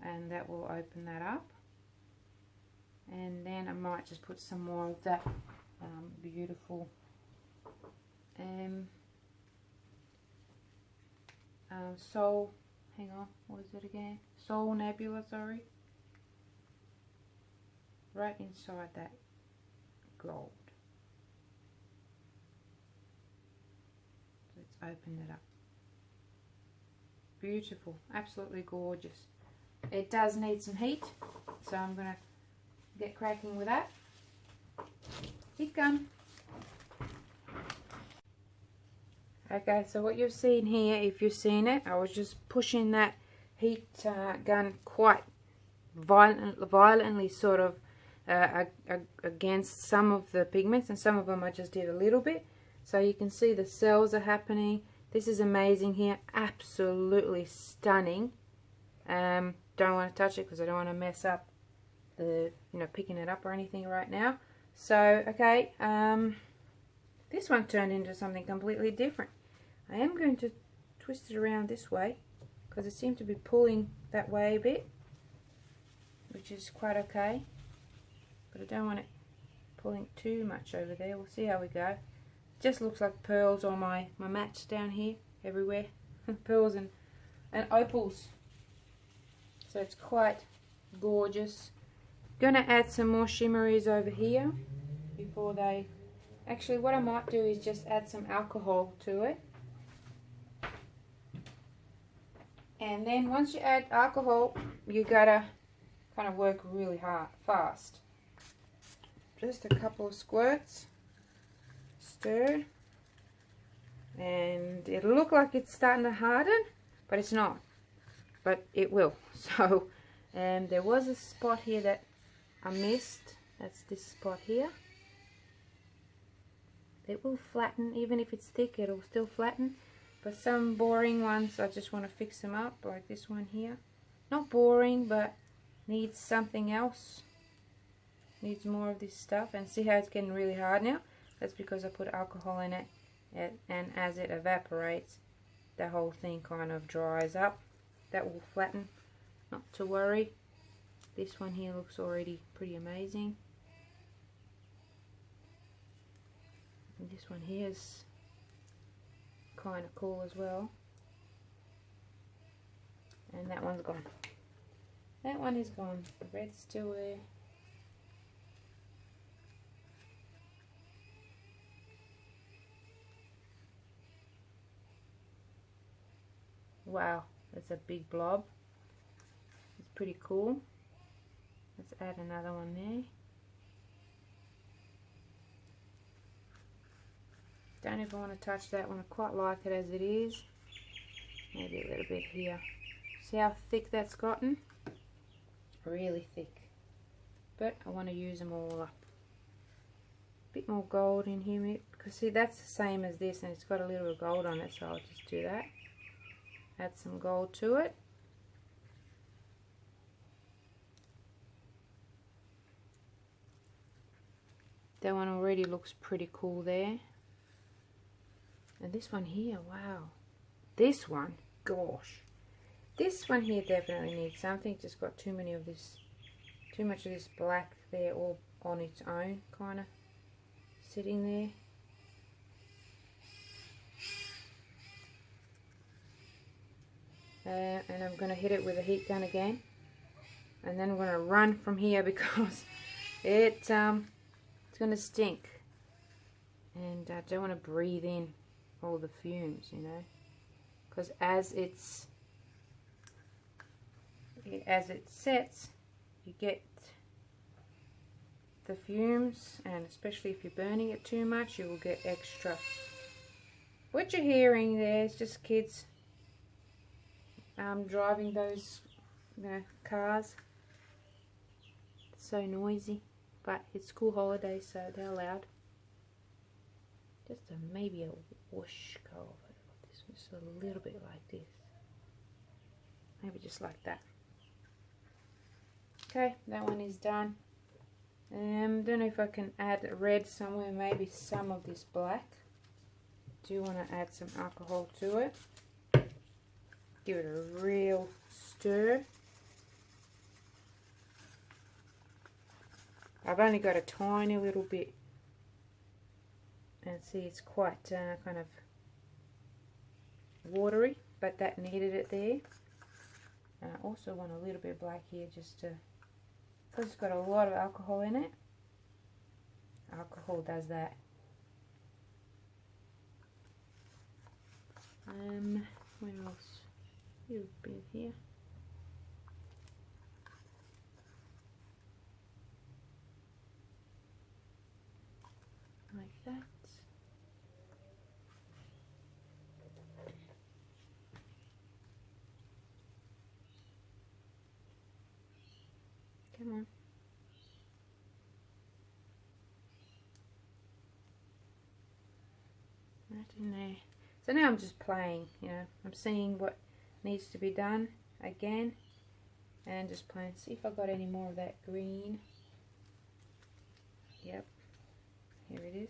and that will open that up. And then I might just put some more of that beautiful Soul, hang on, what is it again? Soul Nebula, sorry. Right inside that gold. Let's open it up. Beautiful, absolutely gorgeous. It does need some heat, so I'm going to get cracking with that. Heat gun. Okay, so what you've seen here, if you've seen it, I was just pushing that heat gun quite violently sort of against some of the pigments, and some of them I just did a little bit. So you can see the cells are happening. This is amazing here, absolutely stunning. Don't want to touch it because I don't want to mess up the, you know, picking it up or anything right now. So okay, This one turned into something completely different. I am going to twist it around this way because it seemed to be pulling that way a bit, which is quite okay, but I don't want it pulling too much over there. We'll see how we go. It just looks like pearls on my mats down here everywhere. Pearls and opals, so it's quite gorgeous. Gonna add some more shimmeries over here before they, actually what I might do is just add some alcohol to it, and then once you add alcohol you gotta kind of work really fast. Just a couple of squirts, stir, and it'll look like it's starting to harden, but it's not, but it will. So there was a spot here that I missed. That's this spot here. It will flatten, even if it's thick it'll still flatten, but some boring ones I just want to fix them up, like this one here. Not boring, but needs something else, needs more of this stuff. And see how it's getting really hard now? That's because I put alcohol in it, and as it evaporates the whole thing kind of dries up. That will flatten, not to worry. This one here looks already pretty amazing, and this one here is kind of cool as well, and that one's gone. That one is gone. The red's still there. Wow, that's a big blob. It's pretty cool. Let's add another one there. Don't even want to touch that one. I quite like it as it is. Maybe a little bit here. See how thick that's gotten? Really thick. But I want to use them all up. Bit more gold in here, because see that's the same as this and it's got a little gold on it, so I'll just do that. Add some gold to it. That one already looks pretty cool there. And this one here, wow. This one, gosh. This one here definitely needs something. Just got too much of this black there all on its own, kind of sitting there. And I'm going to hit it with a heat gun again, and then I'm going to run from here because it's going to stink, and I don't want to breathe in all the fumes, you know, because as it sets you get the fumes, and especially if you're burning it too much you will get extra. What you're hearing there is just kids driving those, you know, cars. It's so noisy, but it's school holidays, so they're allowed. Just maybe a whoosh go of it. This was a little bit like this. Maybe just like that. Okay, that one is done. Don't know if I can add red somewhere. Maybe some of this black. Do want to add some alcohol to it. Give it a real stir. I've only got a tiny little bit, and see it's quite kind of watery, but that needed it there. And I also want a little bit of black here, just to, because it's got a lot of alcohol in it. Alcohol does that. Where else? A little bit here. Like that. Come on. Right in there. So now I'm just playing, you know, I'm seeing what needs to be done again, and just playing. See if I got any more of that green. Yep, here it is.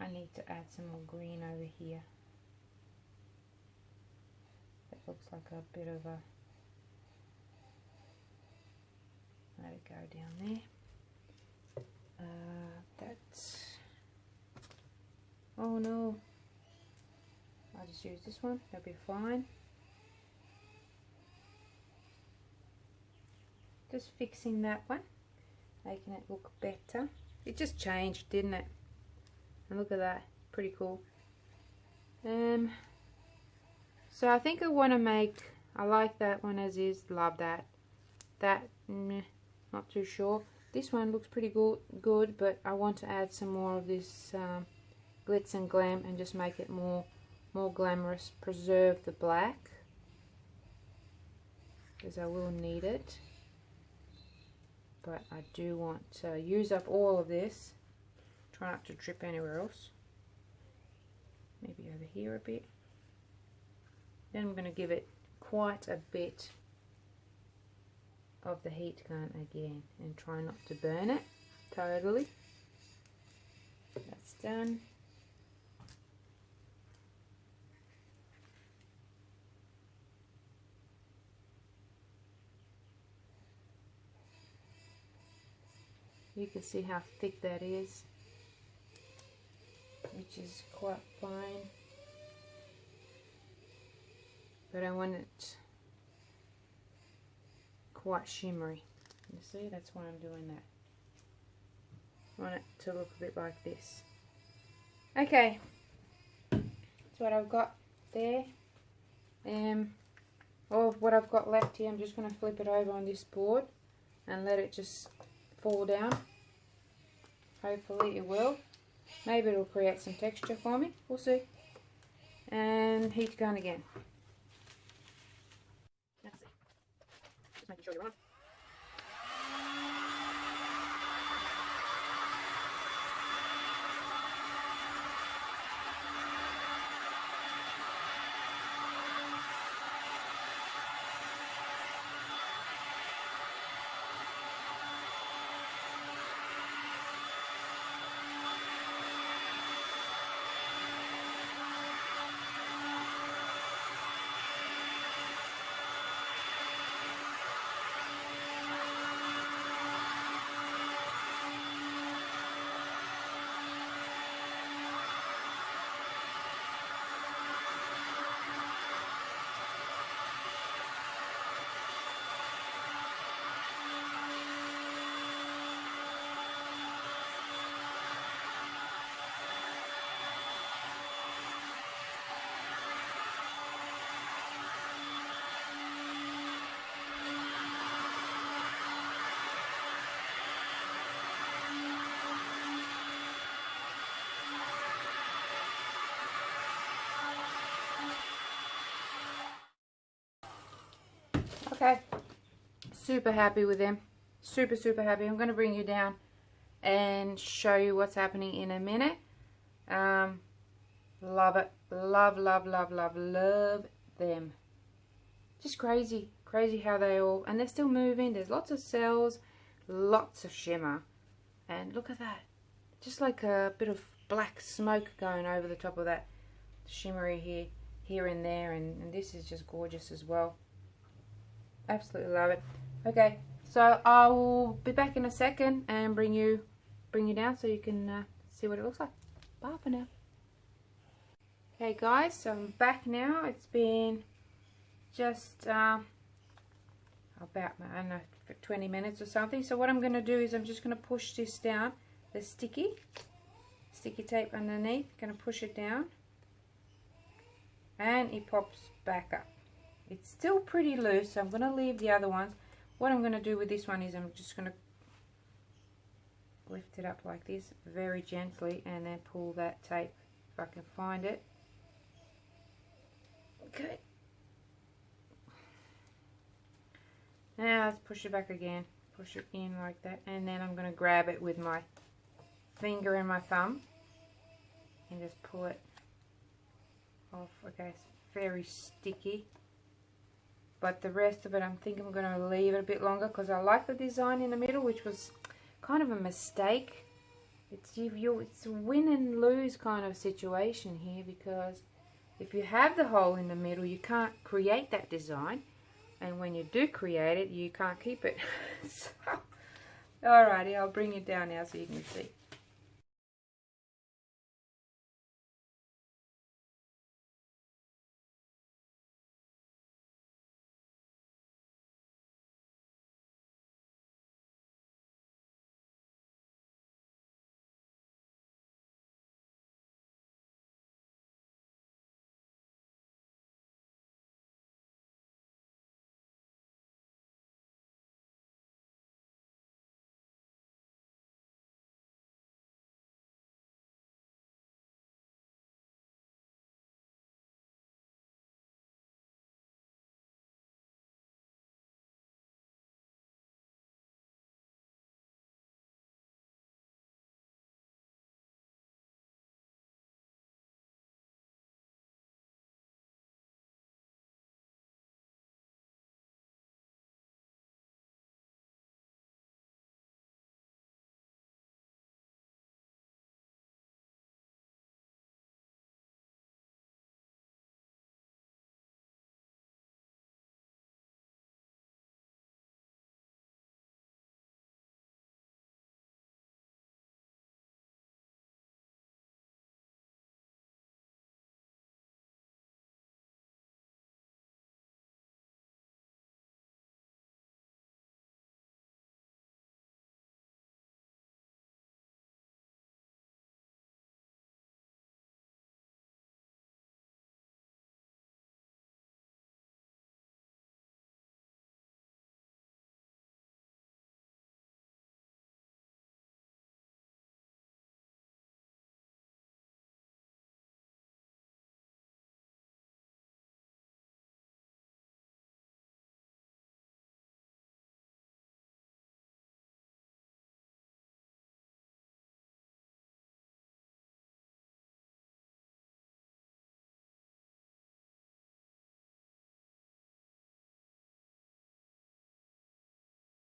I need to add some more green over here. That looks like a bit of a, let it go down there. That's, oh no, I'll just use this one, that'll be fine. Just fixing that one, making it look better. It just changed, didn't it? And look at that, pretty cool. So I think I want to make, I like that one as is, love that. That, not too sure. This one looks pretty good, but I want to add some more of this Glitz and Glam and just make it more glamorous. Preserve the black, because I will need it. But I do want to use up all of this. Try not to drip anywhere else. Maybe over here a bit. Then I'm going to give it quite a bit of the heat gun again and try not to burn it totally. That's done. You can see how thick that is, which is quite fine, but I want it quite shimmery. You see, that's why I'm doing that. I want it to look a bit like this. Okay, that's what I've got there. All of what I've got left here, I'm just going to flip it over on this board and let it just fall down. Hopefully it will. Maybe it'll create some texture for me. We'll see. And heat gun again. Let's see. Just making sure you're on. Okay, super happy with them. Super happy. I'm going to bring you down and show you what's happening in a minute. Love it. Love them. Just crazy how they all, and they're still moving. There's lots of cells, lots of shimmer, and look at that. Just like a bit of black smoke going over the top of that shimmery here and there, and this is just gorgeous as well. Absolutely love it. Okay, so I will be back in a second and bring you down so you can see what it looks like. Bye for now. Okay guys, so I'm back now. It's been just about, I don't know, 20 minutes or something. So what I'm going to do is I'm just going to push this down, the sticky tape underneath. Going to push it down and it pops back up. It's still pretty loose, so I'm going to leave the other ones. What I'm going to do with this one is I'm just going to lift it up like this very gently and then pull that tape if I can find it. Okay. Now let's push it back again. Push it in like that, and then I'm going to grab it with my finger and my thumb and just pull it off. Okay, it's very sticky. But the rest of it, I'm thinking I'm going to leave it a bit longer because I like the design in the middle, which was kind of a mistake. it's a win and lose kind of situation here, because if you have the hole in the middle, you can't create that design, and when you do create it, you can't keep it. So, alrighty, I'll bring it down now so you can see.